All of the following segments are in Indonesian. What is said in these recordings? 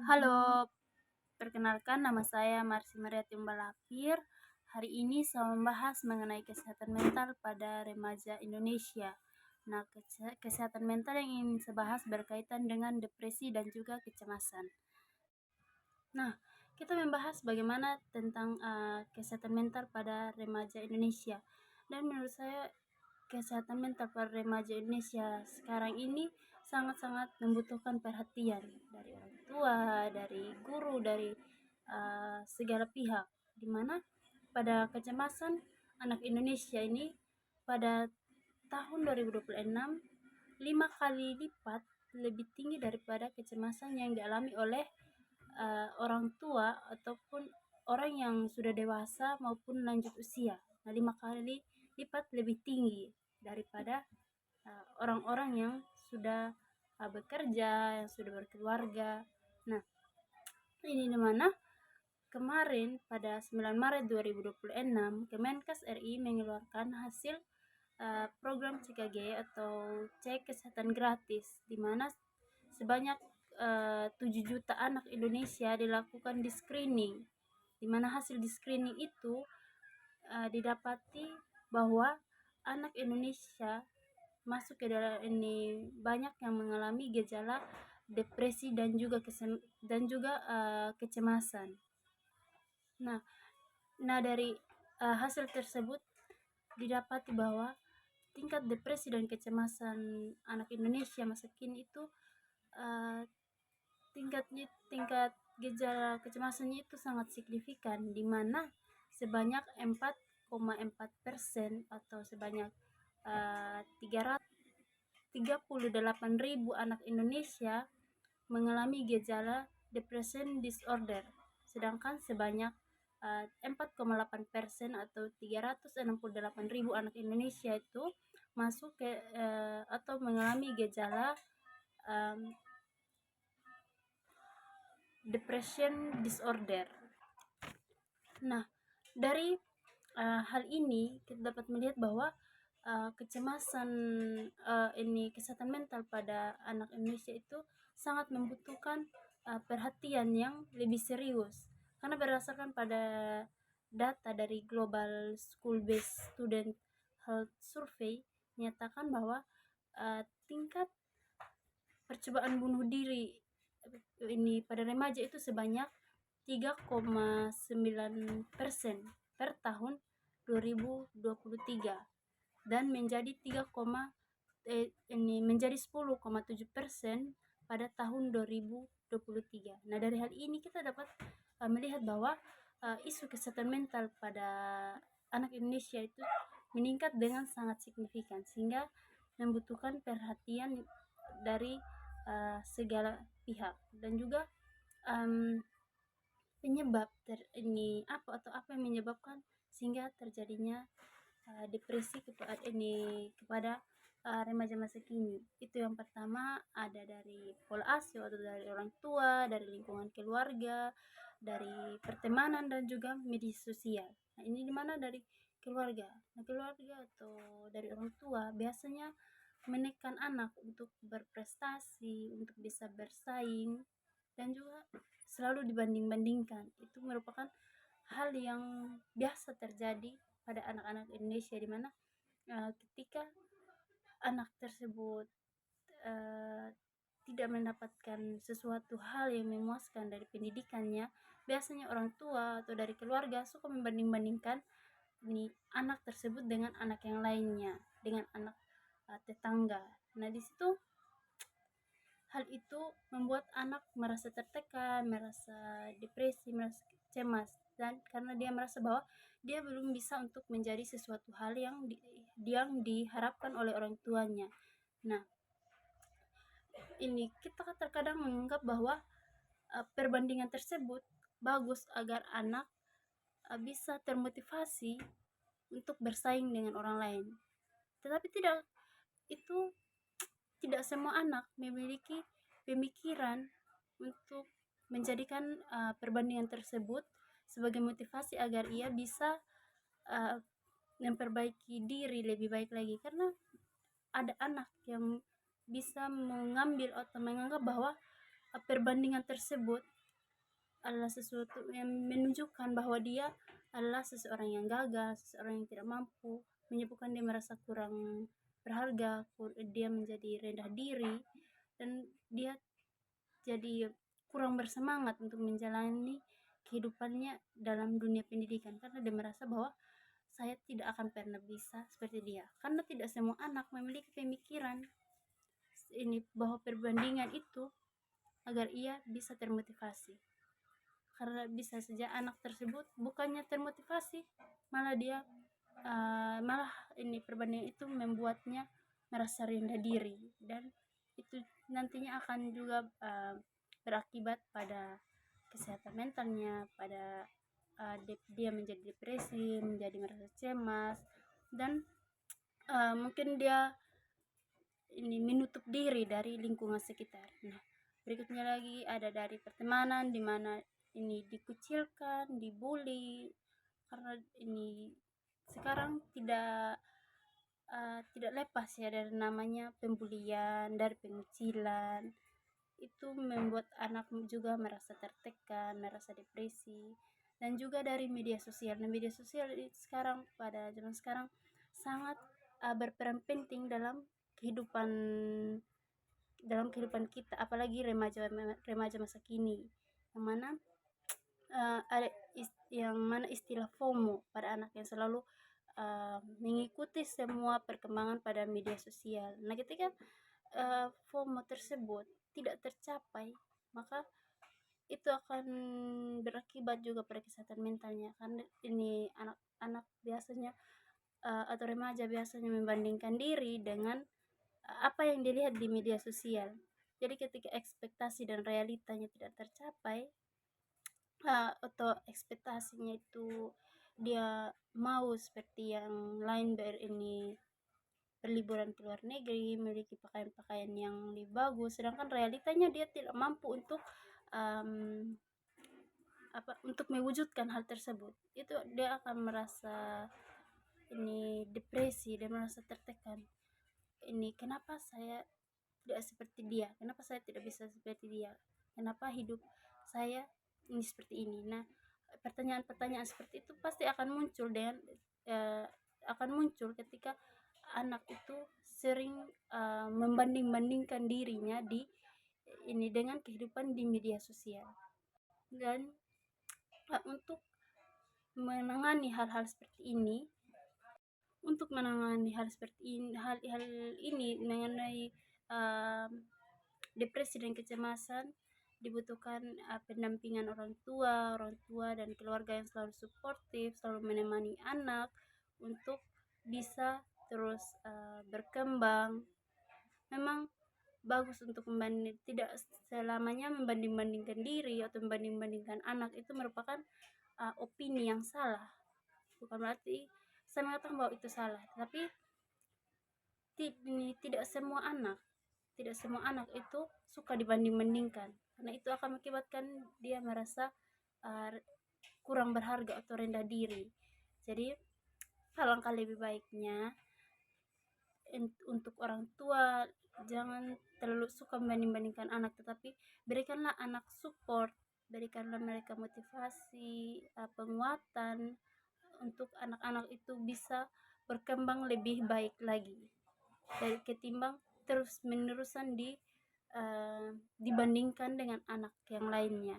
Halo, perkenalkan nama saya Marsi Mariati Umbalapir. Hari ini saya membahas mengenai kesehatan mental pada remaja Indonesia. Nah, kesehatan mental yang ingin saya bahas berkaitan dengan depresi dan juga kecemasan. Nah, kita membahas bagaimana tentang kesehatan mental pada remaja Indonesia. Dan menurut saya kesehatan mental para remaja Indonesia sekarang ini sangat-sangat membutuhkan perhatian dari orang tua, dari guru, dari segala pihak. Di mana pada kecemasan anak Indonesia ini pada tahun 2026 5 kali lipat lebih tinggi daripada kecemasan yang dialami oleh orang tua ataupun orang yang sudah dewasa maupun lanjut usia. Nah, 5 kali lipat lebih tinggi daripada orang-orang yang sudah bekerja, yang sudah berkeluarga. Nah, ini dimana kemarin pada 9 Maret 2026 Kemenkes RI mengeluarkan hasil program CKG atau cek kesehatan gratis, di mana sebanyak 7 juta anak Indonesia dilakukan di screening, di mana hasil di screening itu didapati bahwa anak Indonesia masuk ke dalam ini banyak yang mengalami gejala depresi dan juga kecemasan. Nah, dari hasil tersebut didapati bahwa tingkat depresi dan kecemasan anak Indonesia masa kini itu uh, tingkat gejala kecemasannya itu sangat signifikan, di mana sebanyak 4,4% atau sebanyak 338.000 anak Indonesia mengalami gejala depression disorder, sedangkan sebanyak 4,8% atau 368.000 anak Indonesia itu masuk ke atau mengalami gejala depression disorder. Nah, dari hal ini kita dapat melihat bahwa kecemasan kesehatan mental pada anak Indonesia itu sangat membutuhkan perhatian yang lebih serius, karena berdasarkan pada data dari Global School Based Student Health Survey menyatakan bahwa tingkat percobaan bunuh diri ini pada remaja itu sebanyak 3,9% per tahun 2023 dan menjadi 10,7% pada tahun 2023. Nah, dari hal ini kita dapat melihat bahwa isu kesehatan mental pada anak Indonesia itu meningkat dengan sangat signifikan, sehingga membutuhkan perhatian dari segala pihak. Dan juga penyebab apa yang menyebabkan sehingga terjadinya depresi kepada remaja masa kini. Itu yang pertama ada dari pola asuh atau dari orang tua, dari lingkungan keluarga, dari pertemanan dan juga media sosial. Nah, ini dimana dari keluarga. Nah, keluarga atau dari orang tua biasanya menekan anak untuk berprestasi, untuk bisa bersaing, dan juga selalu dibanding-bandingkan. Itu merupakan hal yang biasa terjadi pada anak-anak Indonesia, di mana ketika anak tersebut tidak mendapatkan sesuatu hal yang memuaskan dari pendidikannya, biasanya orang tua atau dari keluarga suka membanding-bandingkan anak tersebut dengan anak yang lainnya, dengan anak tetangga. Nah, di situ hal itu membuat anak merasa tertekan, merasa depresi, merasa cemas, dan karena dia merasa bahwa dia belum bisa untuk menjadi sesuatu hal yang diharapkan oleh orang tuanya. Nah, ini kita terkadang menganggap bahwa perbandingan tersebut bagus agar anak bisa termotivasi untuk bersaing dengan orang lain. Tetapi itu tidak semua anak memiliki pemikiran untuk menjadikan perbandingan tersebut sebagai motivasi agar ia bisa memperbaiki diri lebih baik lagi, karena ada anak yang bisa mengambil atau menganggap bahwa perbandingan tersebut adalah sesuatu yang menunjukkan bahwa dia adalah seseorang yang gagal, seseorang yang tidak mampu, menyebabkan dia merasa kurang berharga, dia menjadi rendah diri, dan dia jadi kurang bersemangat untuk menjalani kehidupannya dalam dunia pendidikan karena dia merasa bahwa saya tidak akan pernah bisa seperti dia, karena tidak semua anak memiliki pemikiran ini bahwa perbandingan itu agar ia bisa termotivasi, karena bisa saja anak tersebut bukannya termotivasi, malah dia malah ini perbandingan itu membuatnya merasa rendah diri, dan itu nantinya akan juga berakibat pada kesehatan mentalnya, pada dia menjadi depresi, menjadi merasa cemas, dan mungkin dia ini menutup diri dari lingkungan sekitar. Nah, berikutnya lagi ada dari pertemanan, di mana ini dikucilkan, dibully, karena ini sekarang tidak lepas ya dari namanya pembulian, dari pengucilan. Itu membuat anak juga merasa tertekan, merasa depresi, dan juga dari media sosial. Nah, media sosial sekarang, pada zaman sekarang, sangat berperan penting kehidupan dalam kehidupan kita, apalagi remaja remaja masa kini, yang mana yang mana istilah FOMO pada anak yang selalu mengikuti semua perkembangan pada media sosial. Nah, ketika FOMO tersebut tidak tercapai, maka itu akan berakibat juga pada kesehatan mentalnya, karena ini anak-anak biasanya atau remaja biasanya membandingkan diri dengan apa yang dilihat di media sosial. Jadi ketika ekspektasi dan realitanya tidak tercapai, atau ekspektasinya itu dia mau seperti yang lain ini berliburan ke luar negeri, memiliki pakaian-pakaian yang lebih bagus, sedangkan realitanya dia tidak mampu untuk mewujudkan hal tersebut. Itu dia akan merasa ini depresi dan merasa tertekan. Ini kenapa saya tidak seperti dia, kenapa saya tidak bisa seperti dia, kenapa hidup saya ini seperti ini. Nah, pertanyaan-pertanyaan seperti itu pasti akan muncul ketika anak itu sering membanding-bandingkan dirinya dengan kehidupan di media sosial. Dan untuk menangani hal-hal seperti ini, hal-hal ini mengenai depresi dan kecemasan, dibutuhkan pendampingan orang tua dan keluarga yang selalu suportif, selalu menemani anak untuk bisa terus berkembang. Memang bagus untuk tidak selamanya membanding-bandingkan diri atau membanding-bandingkan anak itu merupakan opini yang salah. Bukan berarti saya mengatakan bahwa itu salah, tapi tidak semua anak itu suka dibanding-bandingkan, karena itu akan mengakibatkan dia merasa kurang berharga atau rendah diri. Jadi alangkah lebih baiknya untuk orang tua jangan terlalu suka membanding-bandingkan anak, tetapi berikanlah anak support, berikanlah mereka motivasi, penguatan untuk anak-anak itu bisa berkembang lebih baik lagi dari ketimbang terus menerusan dibandingkan dengan anak yang lainnya.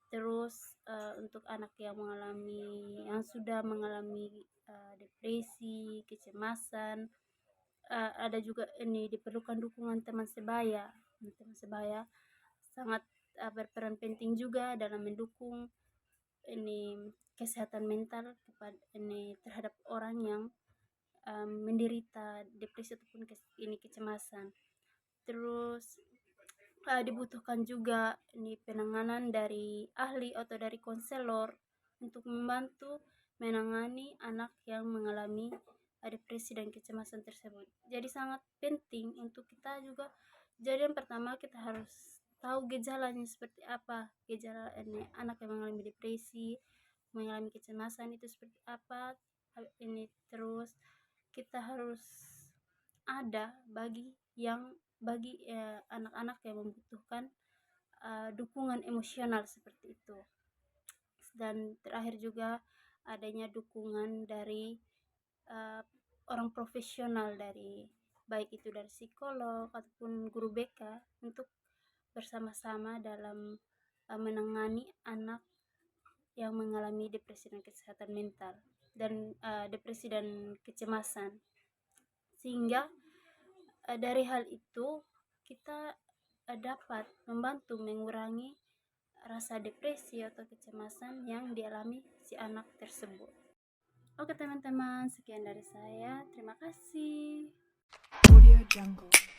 Terus untuk anak yang sudah mengalami depresi, kecemasan, ada juga ini diperlukan dukungan teman sebaya. Teman sebaya sangat berperan penting juga dalam mendukung ini kesehatan mental terhadap orang yang menderita depresi ataupun kecemasan. Terus dibutuhkan juga ini penanganan dari ahli atau dari konselor untuk membantu menangani anak yang mengalami depresi dan kecemasan tersebut. Jadi sangat penting untuk kita juga. Jadi yang pertama kita harus tahu gejalanya seperti apa, gejala ini anak yang mengalami depresi, mengalami kecemasan itu seperti apa. Ini terus kita harus ada bagi anak-anak yang membutuhkan dukungan emosional seperti itu. Dan terakhir juga adanya dukungan dari orang profesional, dari baik itu dari psikolog ataupun guru BK, untuk bersama-sama dalam menangani anak yang mengalami depresi dan kesehatan mental dan depresi dan kecemasan. Sehingga dari hal itu kita dapat membantu mengurangi rasa depresi atau kecemasan yang dialami si anak tersebut. Oke teman-teman, sekian dari saya. Terima kasih. Audio Jungle.